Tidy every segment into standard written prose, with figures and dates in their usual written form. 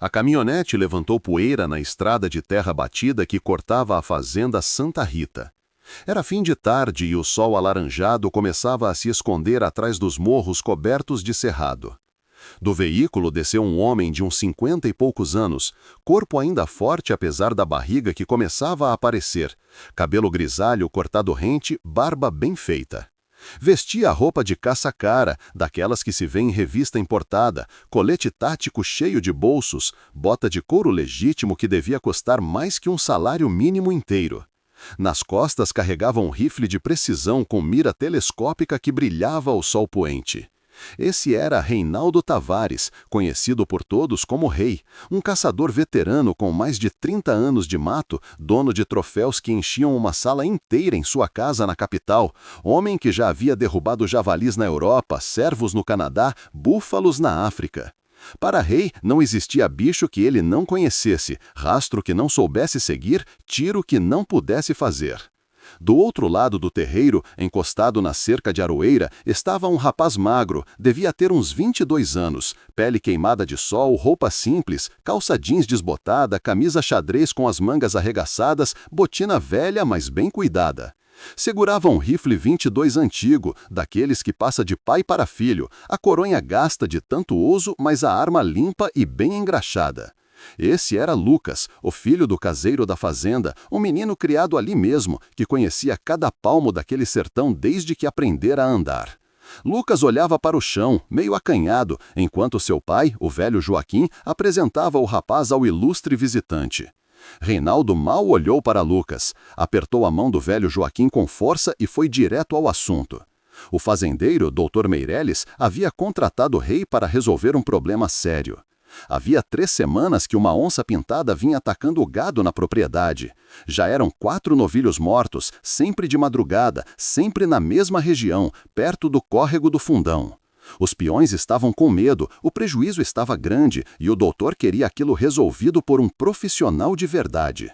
A caminhonete levantou poeira na estrada de terra batida que cortava a fazenda Santa Rita. Era fim de tarde e o sol alaranjado começava a se esconder atrás dos morros cobertos de cerrado. Do veículo desceu um homem de uns 50 e poucos anos, corpo ainda forte apesar da barriga que começava a aparecer, cabelo grisalho cortado rente, barba bem feita. Vestia roupa de caça-cara, daquelas que se vê em revista importada, colete tático cheio de bolsos, bota de couro legítimo que devia custar mais que um salário mínimo inteiro. Nas costas carregava um rifle de precisão com mira telescópica que brilhava ao sol poente. Esse era Reinaldo Tavares, conhecido por todos como Rei, um caçador veterano com mais de 30 anos de mato, dono de troféus que enchiam uma sala inteira em sua casa na capital, homem que já havia derrubado javalis na Europa, cervos no Canadá, búfalos na África. Para Rei, não existia bicho que ele não conhecesse, rastro que não soubesse seguir, tiro que não pudesse fazer. Do outro lado do terreiro, encostado na cerca de aroeira, estava um rapaz magro, devia ter uns 22 anos, pele queimada de sol, roupa simples, calça jeans desbotada, camisa xadrez com as mangas arregaçadas, botina velha, mas bem cuidada. Segurava um rifle 22 antigo, daqueles que passa de pai para filho, a coronha gasta de tanto uso, mas a arma limpa e bem engraxada. Esse era Lucas, o filho do caseiro da fazenda, um menino criado ali mesmo, que conhecia cada palmo daquele sertão desde que aprendera a andar. Lucas olhava para o chão, meio acanhado, enquanto seu pai, o velho Joaquim, apresentava o rapaz ao ilustre visitante. Reinaldo mal olhou para Lucas, apertou a mão do velho Joaquim com força e foi direto ao assunto. O fazendeiro, Dr. Meireles, havia contratado Rei para resolver um problema sério. Havia 3 semanas que uma onça-pintada vinha atacando o gado na propriedade. Já eram 4 novilhos mortos, sempre de madrugada, sempre na mesma região, perto do córrego do Fundão. Os peões estavam com medo, o prejuízo estava grande e o doutor queria aquilo resolvido por um profissional de verdade.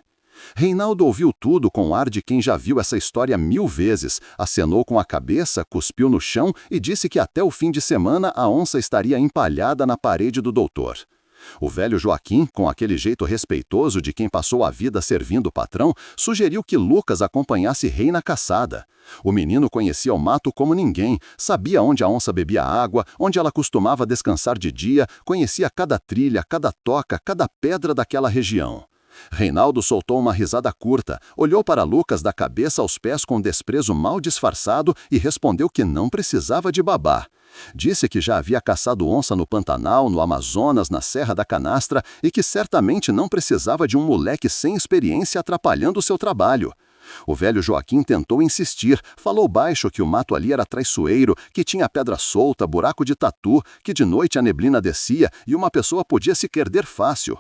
Reinaldo ouviu tudo com ar de quem já viu essa história 1000 vezes, acenou com a cabeça, cuspiu no chão e disse que até o fim de semana a onça estaria empalhada na parede do doutor. O velho Joaquim, com aquele jeito respeitoso de quem passou a vida servindo o patrão, sugeriu que Lucas acompanhasse Rei na caçada. O menino conhecia o mato como ninguém, sabia onde a onça bebia água, onde ela costumava descansar de dia, conhecia cada trilha, cada toca, cada pedra daquela região. Reinaldo soltou uma risada curta, olhou para Lucas da cabeça aos pés com desprezo mal disfarçado e respondeu que não precisava de babá. Disse que já havia caçado onça no Pantanal, no Amazonas, na Serra da Canastra e que certamente não precisava de um moleque sem experiência atrapalhando o seu trabalho. O velho Joaquim tentou insistir, falou baixo que o mato ali era traiçoeiro, que tinha pedra solta, buraco de tatu, que de noite a neblina descia e uma pessoa podia se perder fácil.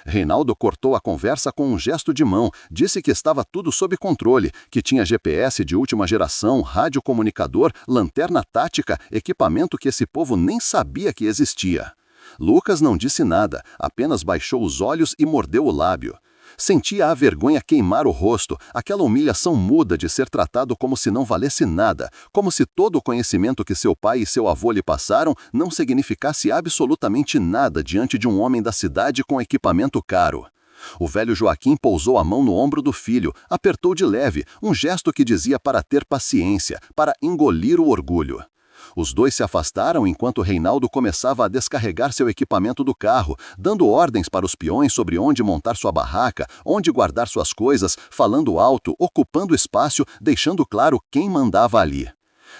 Reinaldo cortou a conversa com um gesto de mão, disse que estava tudo sob controle, que tinha GPS de última geração, radiocomunicador, lanterna tática, equipamento que esse povo nem sabia que existia. Lucas não disse nada, apenas baixou os olhos e mordeu o lábio. Sentia a vergonha queimar o rosto, aquela humilhação muda de ser tratado como se não valesse nada, como se todo o conhecimento que seu pai e seu avô lhe passaram não significasse absolutamente nada diante de um homem da cidade com equipamento caro. O velho Joaquim pousou a mão no ombro do filho, apertou de leve, um gesto que dizia para ter paciência, para engolir o orgulho. Os dois se afastaram enquanto Reinaldo começava a descarregar seu equipamento do carro, dando ordens para os peões sobre onde montar sua barraca, onde guardar suas coisas, falando alto, ocupando espaço, deixando claro quem mandava ali.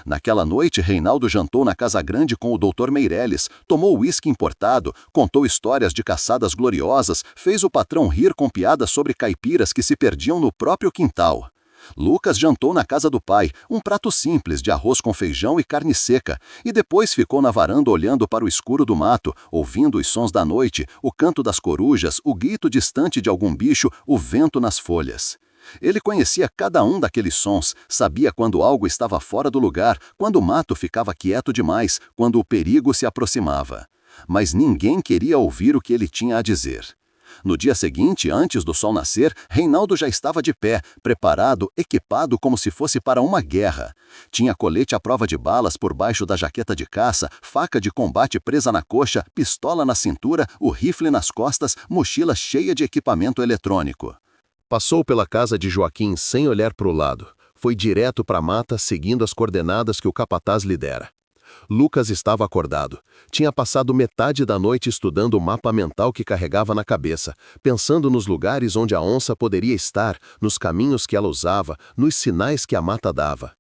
Naquela noite, Reinaldo jantou na casa grande com o Dr. Meireles, tomou uísque importado, contou histórias de caçadas gloriosas, fez o patrão rir com piadas sobre caipiras que se perdiam no próprio quintal. Lucas jantou na casa do pai, um prato simples de arroz com feijão e carne seca, e depois ficou na varanda olhando para o escuro do mato, ouvindo os sons da noite, o canto das corujas, o grito distante de algum bicho, o vento nas folhas. Ele conhecia cada um daqueles sons, sabia quando algo estava fora do lugar, quando o mato ficava quieto demais, quando o perigo se aproximava. Mas ninguém queria ouvir o que ele tinha a dizer. No dia seguinte, antes do sol nascer, Reinaldo já estava de pé, preparado, equipado como se fosse para uma guerra. Tinha colete à prova de balas por baixo da jaqueta de caça, faca de combate presa na coxa, pistola na cintura, o rifle nas costas, mochila cheia de equipamento eletrônico. Passou pela casa de Joaquim sem olhar para o lado. Foi direto para a mata, seguindo as coordenadas que o capataz lhe dera. Lucas estava acordado. Tinha passado metade da noite estudando o mapa mental que carregava na cabeça, pensando nos lugares onde a onça poderia estar, nos caminhos que ela usava, nos sinais que a mata dava.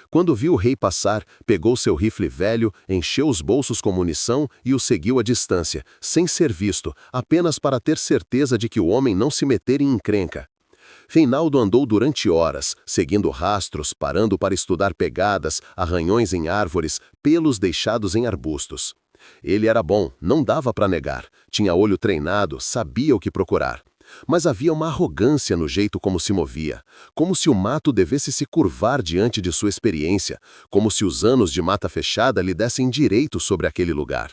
Quando viu o rei passar, pegou seu rifle velho, encheu os bolsos com munição e o seguiu à distância, sem ser visto, apenas para ter certeza de que o homem não se metera em encrenca. Reinaldo andou durante horas, seguindo rastros, parando para estudar pegadas, arranhões em árvores, pelos deixados em arbustos. Ele era bom, não dava para negar. Tinha olho treinado, sabia o que procurar. Mas havia uma arrogância no jeito como se movia, como se o mato devesse se curvar diante de sua experiência, como se os anos de mata fechada lhe dessem direito sobre aquele lugar.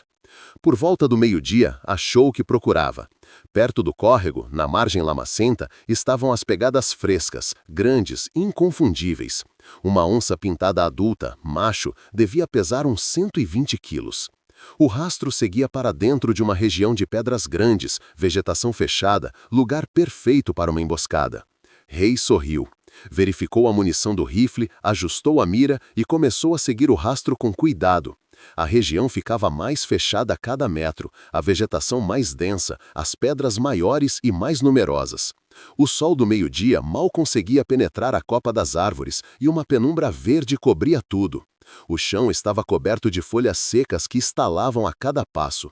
Por volta do meio-dia, achou o que procurava. Perto do córrego, na margem lamacenta, estavam as pegadas frescas, grandes, inconfundíveis. Uma onça pintada adulta, macho, devia pesar uns 120 quilos. O rastro seguia para dentro de uma região de pedras grandes, vegetação fechada, lugar perfeito para uma emboscada. Rei sorriu. Verificou a munição do rifle, ajustou a mira e começou a seguir o rastro com cuidado. A região ficava mais fechada a cada metro, a vegetação mais densa, as pedras maiores e mais numerosas. O sol do meio-dia mal conseguia penetrar a copa das árvores e uma penumbra verde cobria tudo. O chão estava coberto de folhas secas que estalavam a cada passo.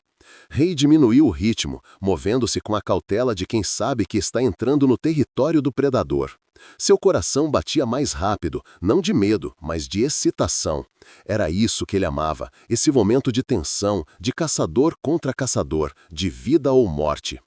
Rei diminuiu o ritmo, movendo-se com a cautela de quem sabe que está entrando no território do predador. Seu coração batia mais rápido, não de medo, mas de excitação. Era isso que ele amava, esse momento de tensão, de caçador contra caçador, de vida ou morte.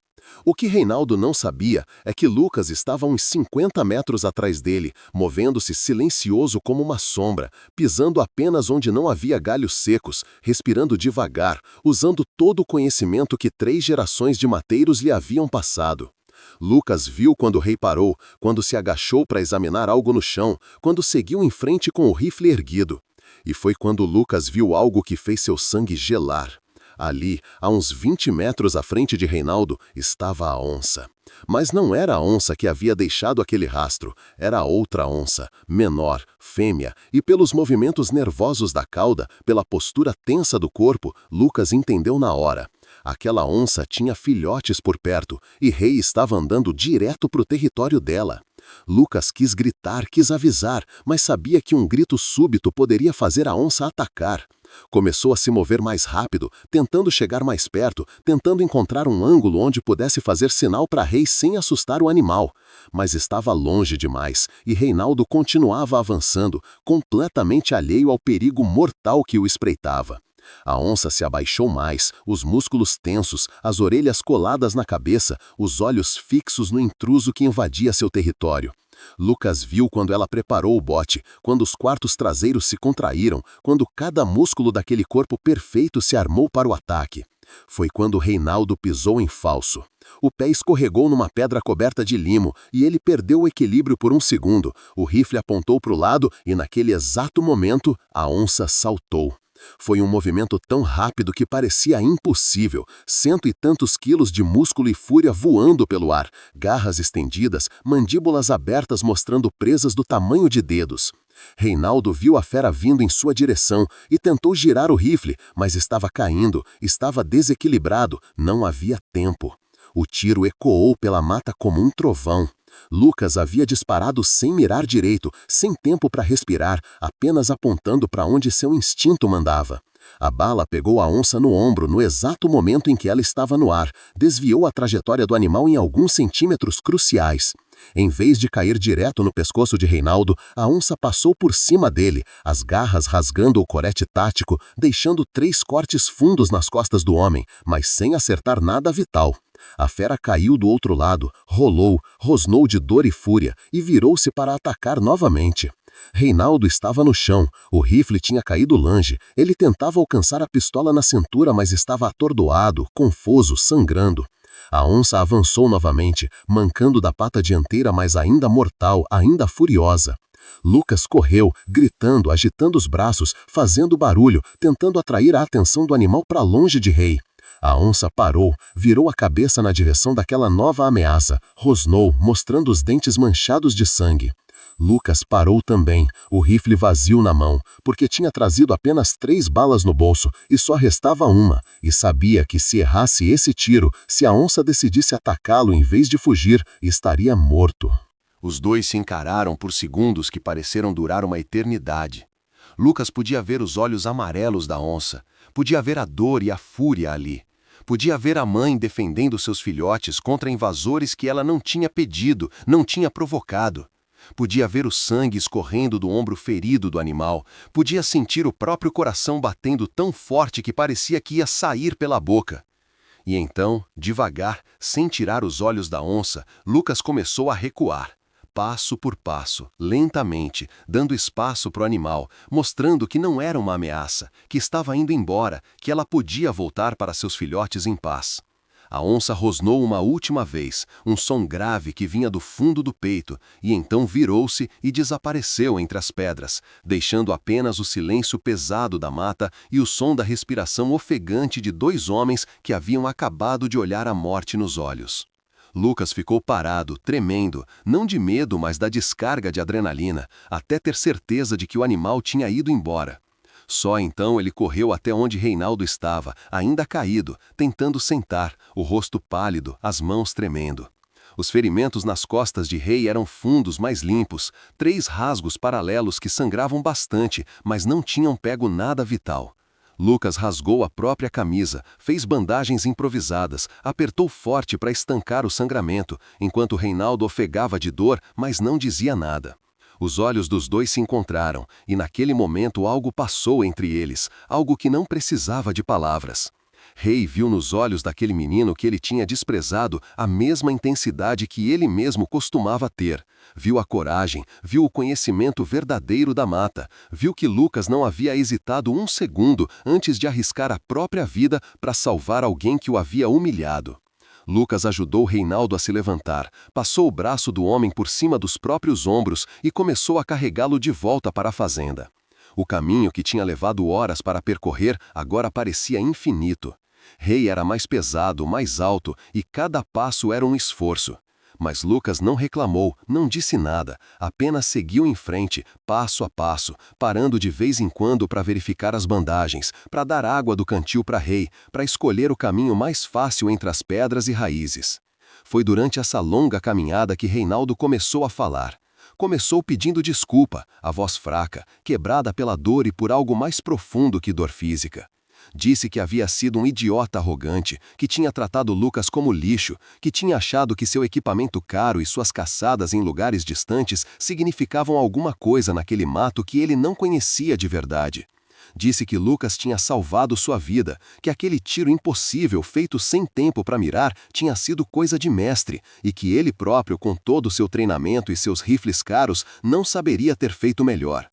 O que Reinaldo não sabia é que Lucas estava a uns 50 metros atrás dele, movendo-se silencioso como uma sombra, pisando apenas onde não havia galhos secos, respirando devagar, usando todo o conhecimento que 3 gerações de mateiros lhe haviam passado. Lucas viu quando o rei parou, quando se agachou para examinar algo no chão, quando seguiu em frente com o rifle erguido. E foi quando Lucas viu algo que fez seu sangue gelar. Ali, a uns 20 metros à frente de Reinaldo, estava a onça. Mas não era a onça que havia deixado aquele rastro, era outra onça, menor, fêmea, e pelos movimentos nervosos da cauda, pela postura tensa do corpo, Lucas entendeu na hora. Aquela onça tinha filhotes por perto, e Rei estava andando direto para o território dela. Lucas quis gritar, quis avisar, mas sabia que um grito súbito poderia fazer a onça atacar. Começou a se mover mais rápido, tentando chegar mais perto, tentando encontrar um ângulo onde pudesse fazer sinal para Rei sem assustar o animal. Mas estava longe demais, e Reinaldo continuava avançando, completamente alheio ao perigo mortal que o espreitava. A onça se abaixou mais, os músculos tensos, as orelhas coladas na cabeça, os olhos fixos no intruso que invadia seu território. Lucas viu quando ela preparou o bote, quando os quartos traseiros se contraíram, quando cada músculo daquele corpo perfeito se armou para o ataque. Foi quando Reinaldo pisou em falso. O pé escorregou numa pedra coberta de limo e ele perdeu o equilíbrio por um segundo. O rifle apontou para o lado e, naquele exato momento, a onça saltou. Foi um movimento tão rápido que parecia impossível, 100 e tantos quilos de músculo e fúria voando pelo ar, garras estendidas, mandíbulas abertas mostrando presas do tamanho de dedos. Reinaldo viu a fera vindo em sua direção e tentou girar o rifle, mas estava caindo, estava desequilibrado, não havia tempo. O tiro ecoou pela mata como um trovão. Lucas havia disparado sem mirar direito, sem tempo para respirar, apenas apontando para onde seu instinto mandava. A bala pegou a onça no ombro no exato momento em que ela estava no ar, desviou a trajetória do animal em alguns centímetros cruciais. Em vez de cair direto no pescoço de Reinaldo, a onça passou por cima dele, as garras rasgando o corete tático, deixando 3 cortes fundos nas costas do homem, mas sem acertar nada vital. A fera caiu do outro lado, rolou, rosnou de dor e fúria e virou-se para atacar novamente. Reinaldo estava no chão, o rifle tinha caído longe, ele tentava alcançar a pistola na cintura, mas estava atordoado, confuso, sangrando. A onça avançou novamente, mancando da pata dianteira, mas ainda mortal, ainda furiosa. Lucas correu, gritando, agitando os braços, fazendo barulho, tentando atrair a atenção do animal para longe de Rei. A onça parou, virou a cabeça na direção daquela nova ameaça, rosnou, mostrando os dentes manchados de sangue. Lucas parou também, o rifle vazio na mão, porque tinha trazido apenas 3 balas no bolso e só restava uma, e sabia que se errasse esse tiro, se a onça decidisse atacá-lo em vez de fugir, estaria morto. Os dois se encararam por segundos que pareceram durar uma eternidade. Lucas podia ver os olhos amarelos da onça, podia ver a dor e a fúria ali. Podia ver a mãe defendendo seus filhotes contra invasores que ela não tinha pedido, não tinha provocado. Podia ver o sangue escorrendo do ombro ferido do animal, podia sentir o próprio coração batendo tão forte que parecia que ia sair pela boca. E então, devagar, sem tirar os olhos da onça, Lucas começou a recuar. Passo por passo, lentamente, dando espaço para o animal, mostrando que não era uma ameaça, que estava indo embora, que ela podia voltar para seus filhotes em paz. A onça rosnou uma última vez, um som grave que vinha do fundo do peito, e então virou-se e desapareceu entre as pedras, deixando apenas o silêncio pesado da mata e o som da respiração ofegante de 2 homens que haviam acabado de olhar a morte nos olhos. Lucas ficou parado, tremendo, não de medo, mas da descarga de adrenalina, até ter certeza de que o animal tinha ido embora. Só então ele correu até onde Reinaldo estava, ainda caído, tentando sentar, o rosto pálido, as mãos tremendo. Os ferimentos nas costas de Rei eram fundos, mas limpos, 3 rasgos paralelos que sangravam bastante, mas não tinham pego nada vital. Lucas rasgou a própria camisa, fez bandagens improvisadas, apertou forte para estancar o sangramento, enquanto Reinaldo ofegava de dor, mas não dizia nada. Os olhos dos dois se encontraram, e naquele momento algo passou entre eles, algo que não precisava de palavras. Rei viu nos olhos daquele menino que ele tinha desprezado a mesma intensidade que ele mesmo costumava ter. Viu a coragem, viu o conhecimento verdadeiro da mata, viu que Lucas não havia hesitado um segundo antes de arriscar a própria vida para salvar alguém que o havia humilhado. Lucas ajudou Reinaldo a se levantar, passou o braço do homem por cima dos próprios ombros e começou a carregá-lo de volta para a fazenda. O caminho que tinha levado horas para percorrer agora parecia infinito. Rei era mais pesado, mais alto, e cada passo era um esforço. Mas Lucas não reclamou, não disse nada, apenas seguiu em frente, passo a passo, parando de vez em quando para verificar as bandagens, para dar água do cantil para Rei, para escolher o caminho mais fácil entre as pedras e raízes. Foi durante essa longa caminhada que Reinaldo começou a falar. Começou pedindo desculpa, a voz fraca, quebrada pela dor e por algo mais profundo que dor física. Disse que havia sido um idiota arrogante, que tinha tratado Lucas como lixo, que tinha achado que seu equipamento caro e suas caçadas em lugares distantes significavam alguma coisa naquele mato que ele não conhecia de verdade. Disse que Lucas tinha salvado sua vida, que aquele tiro impossível feito sem tempo para mirar tinha sido coisa de mestre, e que ele próprio, com todo o seu treinamento e seus rifles caros, não saberia ter feito melhor.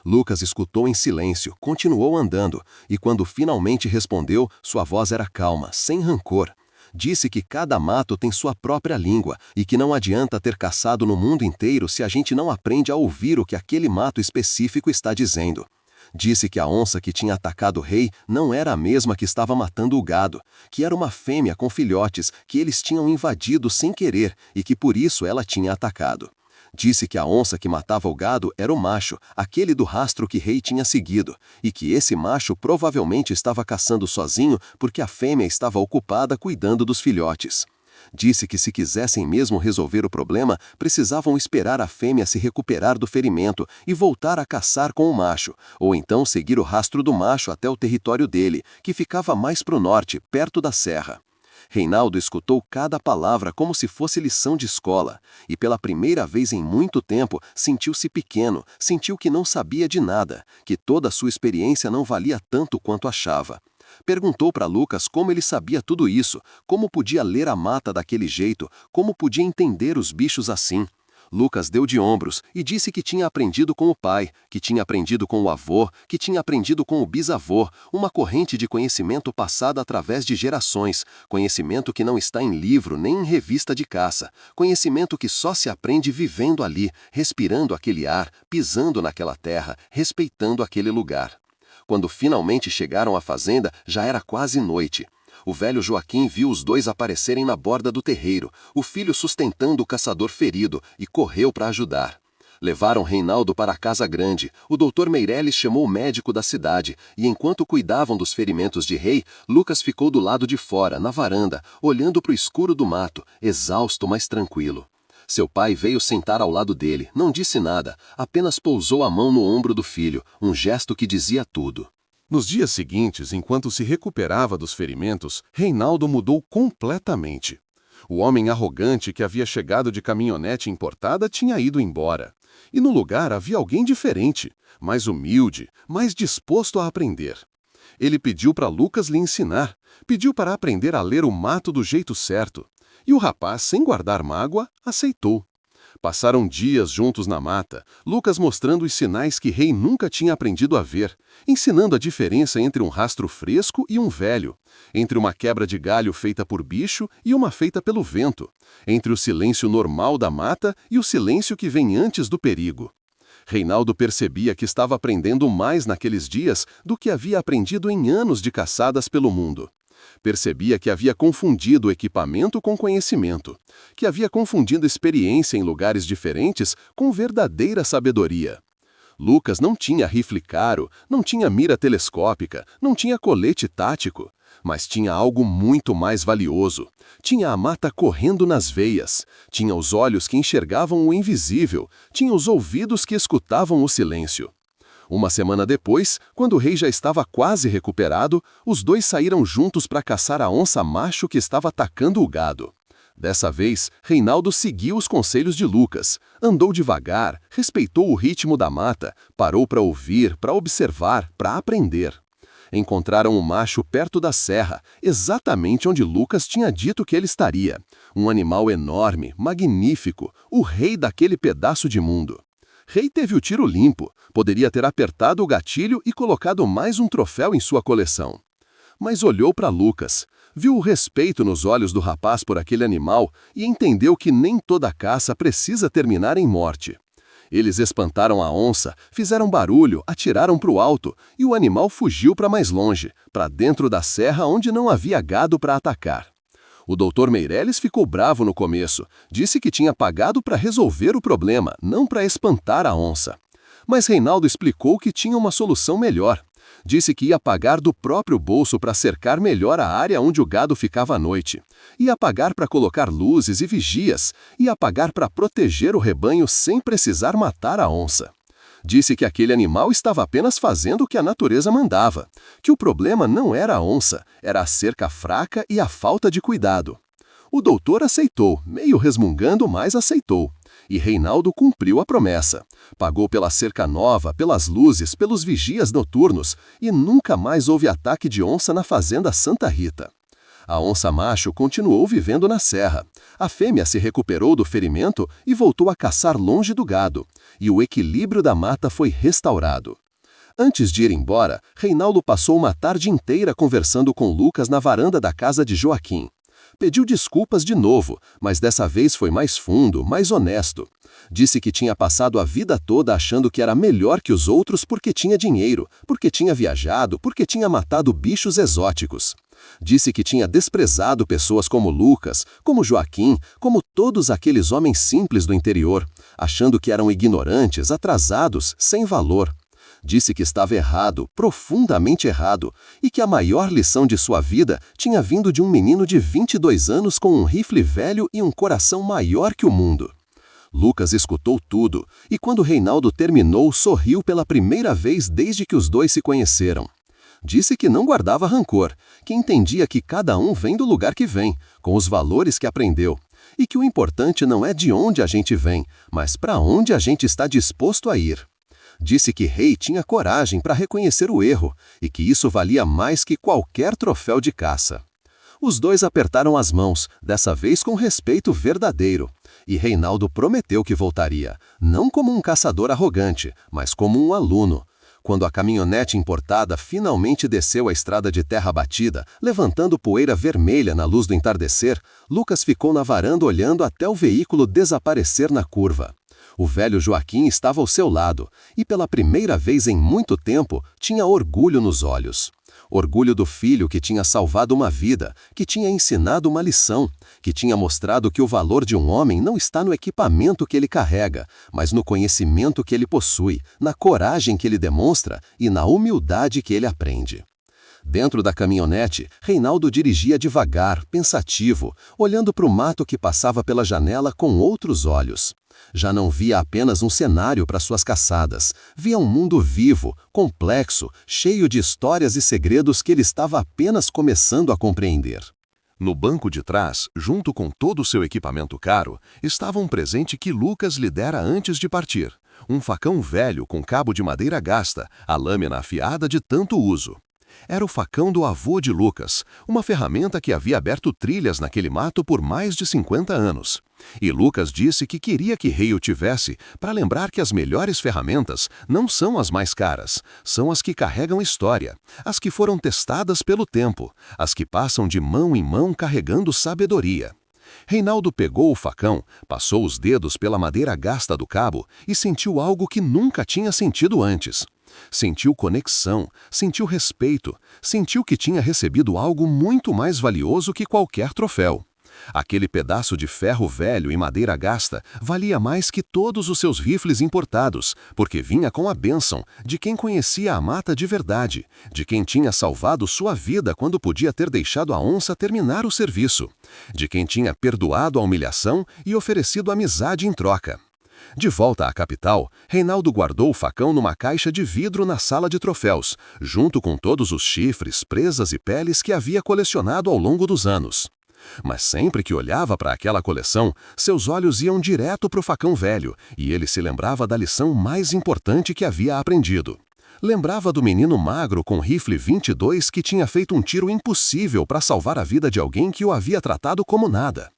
Lucas escutou em silêncio, continuou andando, e quando finalmente respondeu, sua voz era calma, sem rancor. Disse que cada mato tem sua própria língua e que não adianta ter caçado no mundo inteiro se a gente não aprende a ouvir o que aquele mato específico está dizendo. Disse que a onça que tinha atacado o rei não era a mesma que estava matando o gado, que era uma fêmea com filhotes que eles tinham invadido sem querer e que por isso ela tinha atacado. Disse que a onça que matava o gado era o macho, aquele do rastro que Rei tinha seguido, e que esse macho provavelmente estava caçando sozinho porque a fêmea estava ocupada cuidando dos filhotes. Disse que se quisessem mesmo resolver o problema, precisavam esperar a fêmea se recuperar do ferimento e voltar a caçar com o macho, ou então seguir o rastro do macho até o território dele, que ficava mais para o norte, perto da serra. Reinaldo escutou cada palavra como se fosse lição de escola, e pela primeira vez em muito tempo sentiu-se pequeno, sentiu que não sabia de nada, que toda a sua experiência não valia tanto quanto achava. Perguntou para Lucas como ele sabia tudo isso, como podia ler a mata daquele jeito, como podia entender os bichos assim. Lucas deu de ombros e disse que tinha aprendido com o pai, que tinha aprendido com o avô, que tinha aprendido com o bisavô, uma corrente de conhecimento passada através de gerações, conhecimento que não está em livro nem em revista de caça, conhecimento que só se aprende vivendo ali, respirando aquele ar, pisando naquela terra, respeitando aquele lugar. Quando finalmente chegaram à fazenda, já era quase noite. O velho Joaquim viu os dois aparecerem na borda do terreiro, o filho sustentando o caçador ferido, e correu para ajudar. Levaram Reinaldo para a casa grande. O doutor Meireles chamou o médico da cidade, e enquanto cuidavam dos ferimentos de Rei, Lucas ficou do lado de fora, na varanda, olhando para o escuro do mato, exausto, mas tranquilo. Seu pai veio sentar ao lado dele, não disse nada, apenas pousou a mão no ombro do filho, um gesto que dizia tudo. Nos dias seguintes, enquanto se recuperava dos ferimentos, Reinaldo mudou completamente. O homem arrogante que havia chegado de caminhonete importada tinha ido embora. E no lugar havia alguém diferente, mais humilde, mais disposto a aprender. Ele pediu para Lucas lhe ensinar, pediu para aprender a ler o mato do jeito certo. E o rapaz, sem guardar mágoa, aceitou. Passaram dias juntos na mata, Lucas mostrando os sinais que Rei nunca tinha aprendido a ver, ensinando a diferença entre um rastro fresco e um velho, entre uma quebra de galho feita por bicho e uma feita pelo vento, entre o silêncio normal da mata e o silêncio que vem antes do perigo. Reinaldo percebia que estava aprendendo mais naqueles dias do que havia aprendido em anos de caçadas pelo mundo. Percebia que havia confundido equipamento com conhecimento, que havia confundido experiência em lugares diferentes com verdadeira sabedoria. Lucas não tinha rifle caro, não tinha mira telescópica, não tinha colete tático, mas tinha algo muito mais valioso. Tinha a mata correndo nas veias, tinha os olhos que enxergavam o invisível, tinha os ouvidos que escutavam o silêncio. Uma semana depois, quando o rei já estava quase recuperado, os dois saíram juntos para caçar a onça macho que estava atacando o gado. Dessa vez, Reinaldo seguiu os conselhos de Lucas, andou devagar, respeitou o ritmo da mata, parou para ouvir, para observar, para aprender. Encontraram o macho perto da serra, exatamente onde Lucas tinha dito que ele estaria. Um animal enorme, magnífico, o rei daquele pedaço de mundo. Rei teve o tiro limpo, poderia ter apertado o gatilho e colocado mais um troféu em sua coleção. Mas olhou para Lucas, viu o respeito nos olhos do rapaz por aquele animal e entendeu que nem toda caça precisa terminar em morte. Eles espantaram a onça, fizeram barulho, atiraram para o alto e o animal fugiu para mais longe, para dentro da serra onde não havia gado para atacar. O doutor Meireles ficou bravo no começo, disse que tinha pagado para resolver o problema, não para espantar a onça. Mas Reinaldo explicou que tinha uma solução melhor. Disse que ia pagar do próprio bolso para cercar melhor a área onde o gado ficava à noite. Ia pagar para colocar luzes e vigias. Ia pagar para proteger o rebanho sem precisar matar a onça. Disse que aquele animal estava apenas fazendo o que a natureza mandava, que o problema não era a onça, era a cerca fraca e a falta de cuidado. O doutor aceitou, meio resmungando, mas aceitou. E Reinaldo cumpriu a promessa. Pagou pela cerca nova, pelas luzes, pelos vigias noturnos, e nunca mais houve ataque de onça na fazenda Santa Rita. A onça macho continuou vivendo na serra. A fêmea se recuperou do ferimento e voltou a caçar longe do gado, e o equilíbrio da mata foi restaurado. Antes de ir embora, Reinaldo passou uma tarde inteira conversando com Lucas na varanda da casa de Joaquim. Pediu desculpas de novo, mas dessa vez foi mais fundo, mais honesto. Disse que tinha passado a vida toda achando que era melhor que os outros porque tinha dinheiro, porque tinha viajado, porque tinha matado bichos exóticos. Disse que tinha desprezado pessoas como Lucas, como Joaquim, como todos aqueles homens simples do interior, achando que eram ignorantes, atrasados, sem valor. Disse que estava errado, profundamente errado, e que a maior lição de sua vida tinha vindo de um menino de 22 anos com um rifle velho e um coração maior que o mundo. Lucas escutou tudo, e quando Reinaldo terminou, sorriu pela primeira vez desde que os dois se conheceram. Disse que não guardava rancor, que entendia que cada um vem do lugar que vem, com os valores que aprendeu, e que o importante não é de onde a gente vem, mas para onde a gente está disposto a ir. Disse que Rei tinha coragem para reconhecer o erro, e que isso valia mais que qualquer troféu de caça. Os dois apertaram as mãos, dessa vez com respeito verdadeiro, e Reinaldo prometeu que voltaria, não como um caçador arrogante, mas como um aluno. Quando a caminhonete importada finalmente desceu a estrada de terra batida, levantando poeira vermelha na luz do entardecer, Lucas ficou na varanda olhando até o veículo desaparecer na curva. O velho Joaquim estava ao seu lado e, pela primeira vez em muito tempo, tinha orgulho nos olhos. Orgulho do filho que tinha salvado uma vida, que tinha ensinado uma lição, que tinha mostrado que o valor de um homem não está no equipamento que ele carrega, mas no conhecimento que ele possui, na coragem que ele demonstra e na humildade que ele aprende. Dentro da caminhonete, Reinaldo dirigia devagar, pensativo, olhando para o mato que passava pela janela com outros olhos. Já não via apenas um cenário para suas caçadas, via um mundo vivo, complexo, cheio de histórias e segredos que ele estava apenas começando a compreender. No banco de trás, junto com todo o seu equipamento caro, estava um presente que Lucas lhe dera antes de partir. Um facão velho com cabo de madeira gasta, a lâmina afiada de tanto uso. Era o facão do avô de Lucas, uma ferramenta que havia aberto trilhas naquele mato por mais de 50 anos. E Lucas disse que queria que Rei o tivesse para lembrar que as melhores ferramentas não são as mais caras, são as que carregam história, as que foram testadas pelo tempo, as que passam de mão em mão carregando sabedoria. Reinaldo pegou o facão, passou os dedos pela madeira gasta do cabo e sentiu algo que nunca tinha sentido antes. Sentiu conexão, sentiu respeito, sentiu que tinha recebido algo muito mais valioso que qualquer troféu. Aquele pedaço de ferro velho e madeira gasta valia mais que todos os seus rifles importados, porque vinha com a bênção de quem conhecia a mata de verdade, de quem tinha salvado sua vida quando podia ter deixado a onça terminar o serviço, de quem tinha perdoado a humilhação e oferecido amizade em troca. De volta à capital, Reinaldo guardou o facão numa caixa de vidro na sala de troféus, junto com todos os chifres, presas e peles que havia colecionado ao longo dos anos. Mas sempre que olhava para aquela coleção, seus olhos iam direto para o facão velho, e ele se lembrava da lição mais importante que havia aprendido. Lembrava do menino magro com rifle 22 que tinha feito um tiro impossível para salvar a vida de alguém que o havia tratado como nada.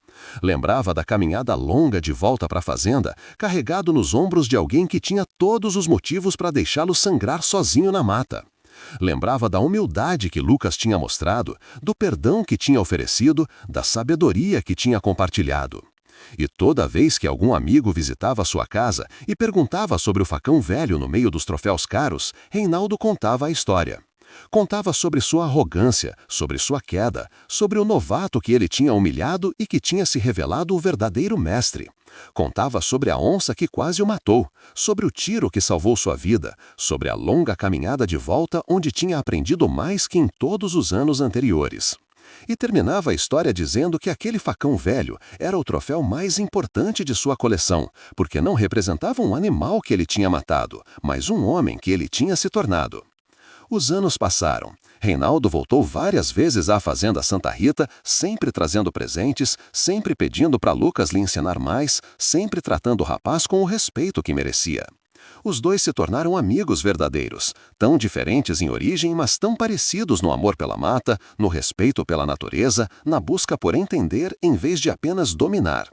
Lembrava da caminhada longa de volta para a fazenda, carregado nos ombros de alguém que tinha todos os motivos para deixá-lo sangrar sozinho na mata. Lembrava da humildade que Lucas tinha mostrado, do perdão que tinha oferecido, da sabedoria que tinha compartilhado. E toda vez que algum amigo visitava sua casa e perguntava sobre o facão velho no meio dos troféus caros, Reinaldo contava a história. Contava sobre sua arrogância, sobre sua queda, sobre o novato que ele tinha humilhado e que tinha se revelado o verdadeiro mestre. Contava sobre a onça que quase o matou, sobre o tiro que salvou sua vida, sobre a longa caminhada de volta onde tinha aprendido mais que em todos os anos anteriores. E terminava a história dizendo que aquele facão velho era o troféu mais importante de sua coleção, porque não representava um animal que ele tinha matado, mas um homem que ele tinha se tornado. Os anos passaram. Reinaldo voltou várias vezes à fazenda Santa Rita, sempre trazendo presentes, sempre pedindo para Lucas lhe ensinar mais, sempre tratando o rapaz com o respeito que merecia. Os dois se tornaram amigos verdadeiros, tão diferentes em origem, mas tão parecidos no amor pela mata, no respeito pela natureza, na busca por entender em vez de apenas dominar.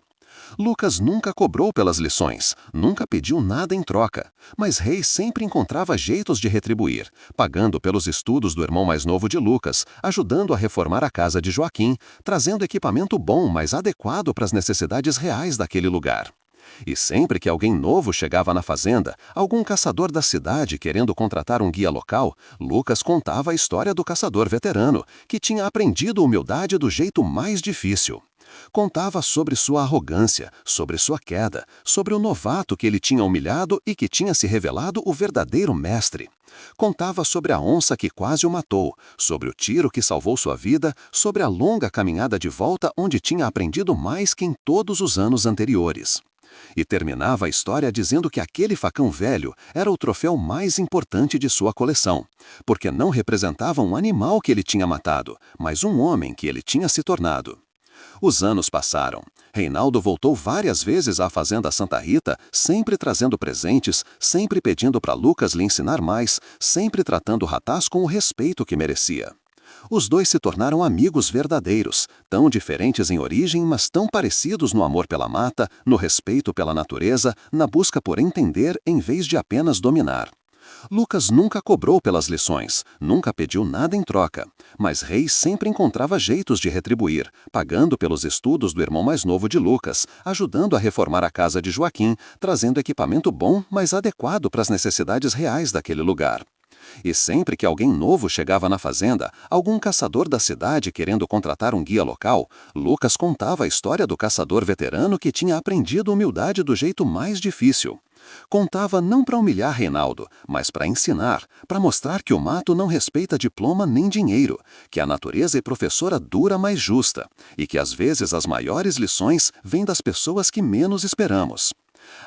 Lucas nunca cobrou pelas lições, nunca pediu nada em troca, mas Rei sempre encontrava jeitos de retribuir, pagando pelos estudos do irmão mais novo de Lucas, ajudando a reformar a casa de Joaquim, trazendo equipamento bom, mas adequado para as necessidades reais daquele lugar. E sempre que alguém novo chegava na fazenda, algum caçador da cidade querendo contratar um guia local, Lucas contava a história do caçador veterano, que tinha aprendido humildade do jeito mais difícil. Contava sobre sua arrogância, sobre sua queda, sobre o novato que ele tinha humilhado e que tinha se revelado o verdadeiro mestre. Contava sobre a onça que quase o matou, sobre o tiro que salvou sua vida, sobre a longa caminhada de volta onde tinha aprendido mais que em todos os anos anteriores. E terminava a história dizendo que aquele facão velho era o troféu mais importante de sua coleção, porque não representava um animal que ele tinha matado, mas um homem que ele tinha se tornado. Os anos passaram. Reinaldo voltou várias vezes à fazenda Santa Rita, sempre trazendo presentes, sempre pedindo para Lucas lhe ensinar mais, sempre tratando o rapaz com o respeito que merecia. Os dois se tornaram amigos verdadeiros, tão diferentes em origem, mas tão parecidos no amor pela mata, no respeito pela natureza, na busca por entender em vez de apenas dominar. Lucas nunca cobrou pelas lições, nunca pediu nada em troca, mas Reis sempre encontrava jeitos de retribuir, pagando pelos estudos do irmão mais novo de Lucas, ajudando a reformar a casa de Joaquim, trazendo equipamento bom, mas adequado para as necessidades reais daquele lugar. E sempre que alguém novo chegava na fazenda, algum caçador da cidade querendo contratar um guia local, Lucas contava a história do caçador veterano que tinha aprendido humildade do jeito mais difícil. Contava não para humilhar Reinaldo, mas para ensinar, para mostrar que o mato não respeita diploma nem dinheiro, que a natureza é professora dura, mas justa, e que às vezes as maiores lições vêm das pessoas que menos esperamos.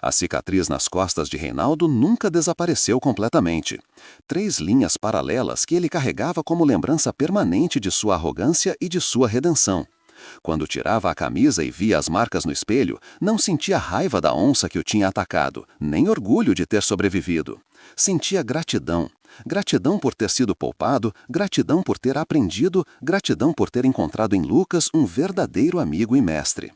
A cicatriz nas costas de Reinaldo nunca desapareceu completamente. 3 linhas paralelas que ele carregava como lembrança permanente de sua arrogância e de sua redenção. Quando tirava a camisa e via as marcas no espelho, não sentia raiva da onça que o tinha atacado, nem orgulho de ter sobrevivido. Sentia gratidão. Gratidão por ter sido poupado, gratidão por ter aprendido, gratidão por ter encontrado em Lucas um verdadeiro amigo e mestre.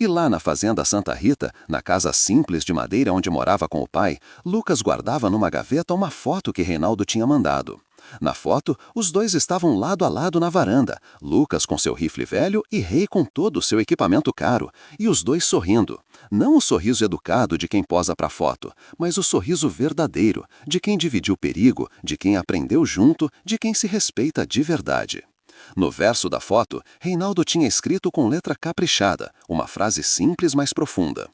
E lá na fazenda Santa Rita, na casa simples de madeira onde morava com o pai, Lucas guardava numa gaveta uma foto que Reinaldo tinha mandado. Na foto, os dois estavam lado a lado na varanda, Lucas com seu rifle velho e Rei com todo o seu equipamento caro, e os dois sorrindo. Não o sorriso educado de quem posa para a foto, mas o sorriso verdadeiro, de quem dividiu perigo, de quem aprendeu junto, de quem se respeita de verdade. No verso da foto, Reinaldo tinha escrito com letra caprichada, uma frase simples, mas profunda.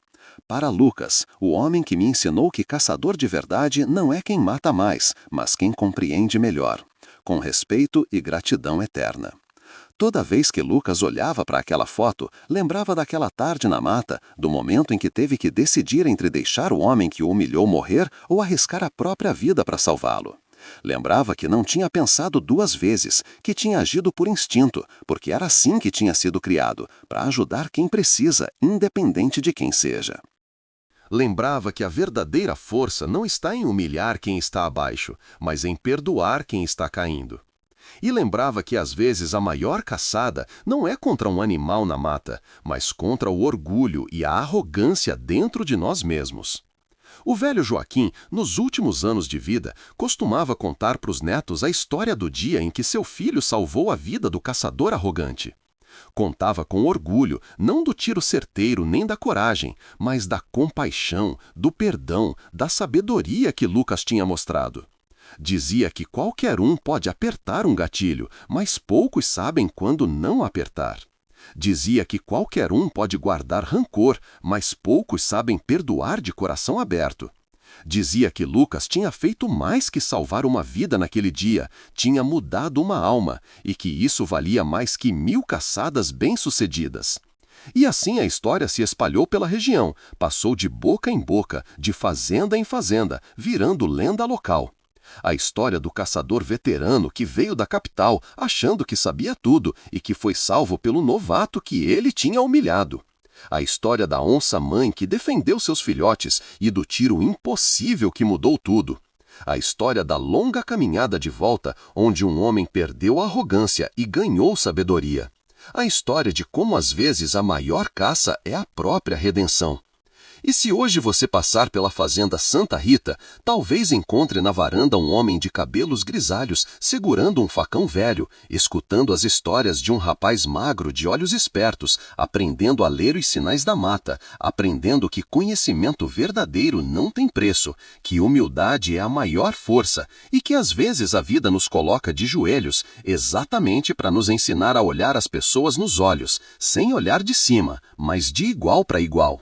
Para Lucas, o homem que me ensinou que caçador de verdade não é quem mata mais, mas quem compreende melhor. Com respeito e gratidão eterna. Toda vez que Lucas olhava para aquela foto, lembrava daquela tarde na mata, do momento em que teve que decidir entre deixar o homem que o humilhou morrer ou arriscar a própria vida para salvá-lo. Lembrava que não tinha pensado 2 vezes, que tinha agido por instinto, porque era assim que tinha sido criado, para ajudar quem precisa, independente de quem seja. Lembrava que a verdadeira força não está em humilhar quem está abaixo, mas em perdoar quem está caindo. E lembrava que às vezes a maior caçada não é contra um animal na mata, mas contra o orgulho e a arrogância dentro de nós mesmos. O velho Joaquim, nos últimos anos de vida, costumava contar para os netos a história do dia em que seu filho salvou a vida do caçador arrogante. Contava com orgulho, não do tiro certeiro nem da coragem, mas da compaixão, do perdão, da sabedoria que Lucas tinha mostrado. Dizia que qualquer um pode apertar um gatilho, mas poucos sabem quando não apertar. Dizia que qualquer um pode guardar rancor, mas poucos sabem perdoar de coração aberto. Dizia que Lucas tinha feito mais que salvar uma vida naquele dia, tinha mudado uma alma, e que isso valia mais que 1000 caçadas bem-sucedidas. E assim a história se espalhou pela região, passou de boca em boca, de fazenda em fazenda, virando lenda local. A história do caçador veterano que veio da capital achando que sabia tudo e que foi salvo pelo novato que ele tinha humilhado. A história da onça-mãe que defendeu seus filhotes e do tiro impossível que mudou tudo. A história da longa caminhada de volta onde um homem perdeu a arrogância e ganhou sabedoria. A história de como às vezes a maior caça é a própria redenção. E se hoje você passar pela fazenda Santa Rita, talvez encontre na varanda um homem de cabelos grisalhos segurando um facão velho, escutando as histórias de um rapaz magro de olhos espertos, aprendendo a ler os sinais da mata, aprendendo que conhecimento verdadeiro não tem preço, que humildade é a maior força e que às vezes a vida nos coloca de joelhos exatamente para nos ensinar a olhar as pessoas nos olhos, sem olhar de cima, mas de igual para igual.